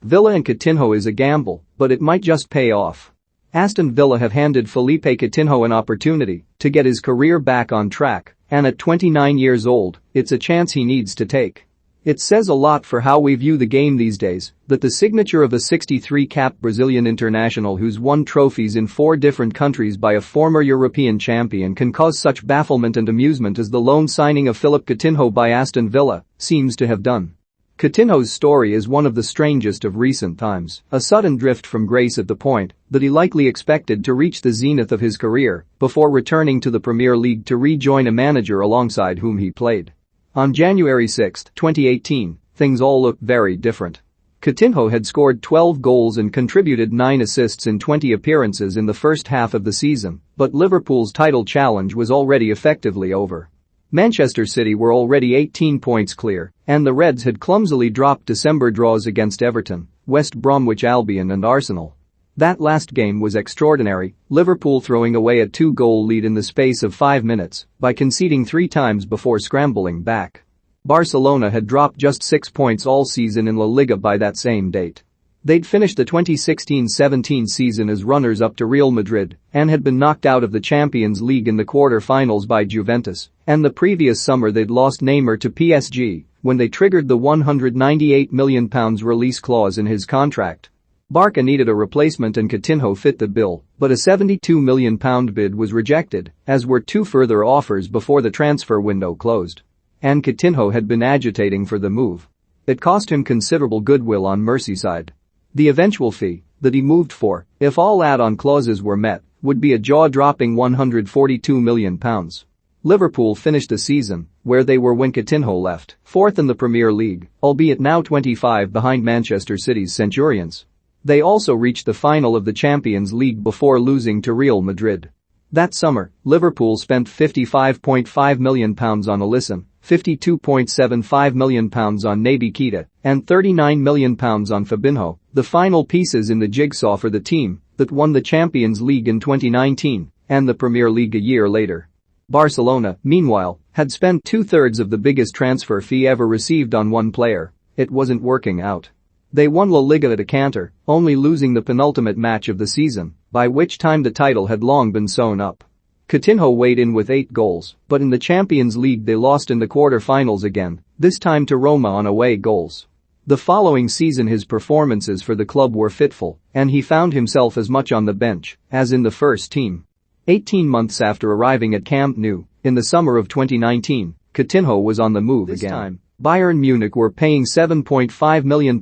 Villa and Coutinho is a gamble, but it might just pay off. Aston Villa have handed Philippe Coutinho an opportunity to get his career back on track, and at 29 years old, it's a chance he needs to take. It says a lot for how we view the game these days that the signature of a 63-cap Brazilian international who's won trophies in 4 different countries by a former European champion can cause such bafflement and amusement as the loan signing of Philippe Coutinho by Aston Villa seems to have done. Coutinho's story is one of the strangest of recent times, a sudden drift from grace at the point that he likely expected to reach the zenith of his career before returning to the Premier League to rejoin a manager alongside whom he played. On January 6, 2018, things all looked very different. Coutinho had scored 12 goals and contributed 9 assists in 20 appearances in the first half of the season, but Liverpool's title challenge was already effectively over. Manchester City were already 18 points clear, and the Reds had clumsily dropped December draws against Everton, West Bromwich Albion and Arsenal. That last game was extraordinary, Liverpool throwing away a 2-goal lead in the space of 5 minutes by conceding 3 times before scrambling back. Barcelona had dropped just 6 points all season in La Liga by that same date. They'd finished the 2016-17 season as runners-up to Real Madrid and had been knocked out of the Champions League in the quarter-finals by Juventus, and the previous summer they'd lost Neymar to PSG when they triggered the £198 million release clause in his contract. Barca needed a replacement and Coutinho fit the bill, but a £72 million bid was rejected, as were 2 further offers before the transfer window closed. And Coutinho had been agitating for the move. It cost him considerable goodwill on Merseyside. The eventual fee that he moved for, if all add-on clauses were met, would be a jaw-dropping £142 million. Liverpool finished the season, where they were when Coutinho left, 4th in the Premier League, albeit now 25 behind Manchester City's Centurions. They also reached the final of the Champions League before losing to Real Madrid. That summer, Liverpool spent £55.5 million on Alisson, £52.75 million on Naby Keita, and £39 million on Fabinho, the final pieces in the jigsaw for the team that won the Champions League in 2019 and the Premier League a year later. Barcelona, meanwhile, had spent 2/3 of the biggest transfer fee ever received on one player. It wasn't working out. They won La Liga at a canter, only losing the penultimate match of the season, by which time the title had long been sewn up. Coutinho weighed in with 8 goals, but in the Champions League they lost in the quarter-finals again, this time to Roma on away goals. The following season his performances for the club were fitful, and he found himself as much on the bench as in the first team. 18 months after arriving at Camp Nou, in the summer of 2019, Coutinho was on the move again. This time, Bayern Munich were paying £7.5 million,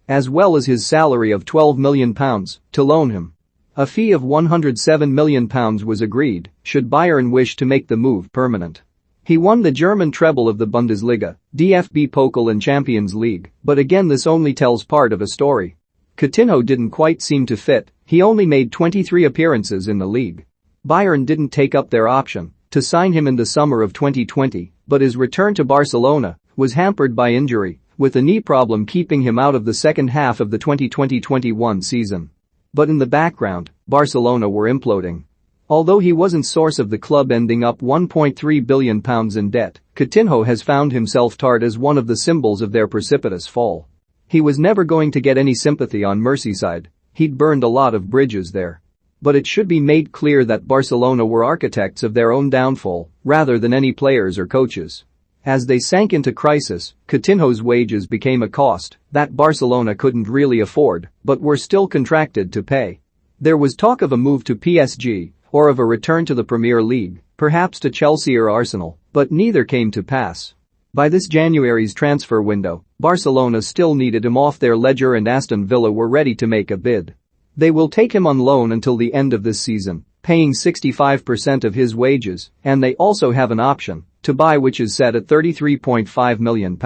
as well as his salary of £12 million, to loan him. A fee of £107 million was agreed, should Bayern wish to make the move permanent. He won the German treble of the Bundesliga, DFB Pokal and Champions League, but again this only tells part of a story. Coutinho didn't quite seem to fit, he only made 23 appearances in the league. Bayern didn't take up their option to sign him in the summer of 2020, but his return to Barcelona was hampered by injury, with a knee problem keeping him out of the second half of the 2020-21 season. But in the background, Barcelona were imploding. Although he wasn't source of the club ending up £1.3 billion in debt, Coutinho has found himself tarred as one of the symbols of their precipitous fall. He was never going to get any sympathy on Merseyside, he'd burned a lot of bridges there. But it should be made clear that Barcelona were architects of their own downfall, rather than any players or coaches. As they sank into crisis, Coutinho's wages became a cost that Barcelona couldn't really afford, but were still contracted to pay. There was talk of a move to PSG, or of a return to the Premier League, perhaps to Chelsea or Arsenal, but neither came to pass. By this January's transfer window, Barcelona still needed him off their ledger and Aston Villa were ready to make a bid. They will take him on loan until the end of this season, paying 65% of his wages, and they also have an option to buy which is set at £33.5 million.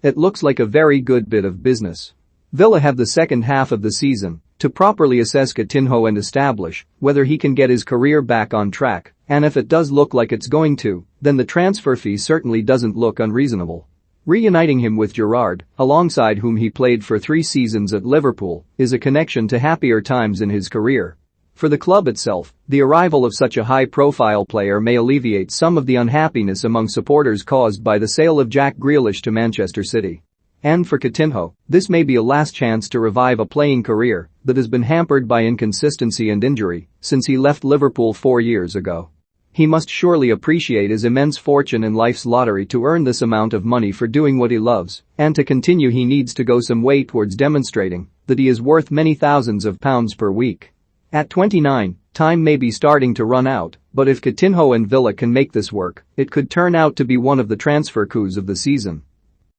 It looks like a very good bit of business. Villa have the second half of the season to properly assess Coutinho and establish whether he can get his career back on track, and if it does look like it's going to, then the transfer fee certainly doesn't look unreasonable. Reuniting him with Gerrard, alongside whom he played for 3 seasons at Liverpool, is a connection to happier times in his career. For the club itself, the arrival of such a high-profile player may alleviate some of the unhappiness among supporters caused by the sale of Jack Grealish to Manchester City. And for Coutinho, this may be a last chance to revive a playing career that has been hampered by inconsistency and injury since he left Liverpool 4 years ago. He must surely appreciate his immense fortune in life's lottery to earn this amount of money for doing what he loves, and to continue he needs to go some way towards demonstrating that he is worth many thousands of pounds per week. At 29, time may be starting to run out, but if Coutinho and Villa can make this work, it could turn out to be one of the transfer coups of the season.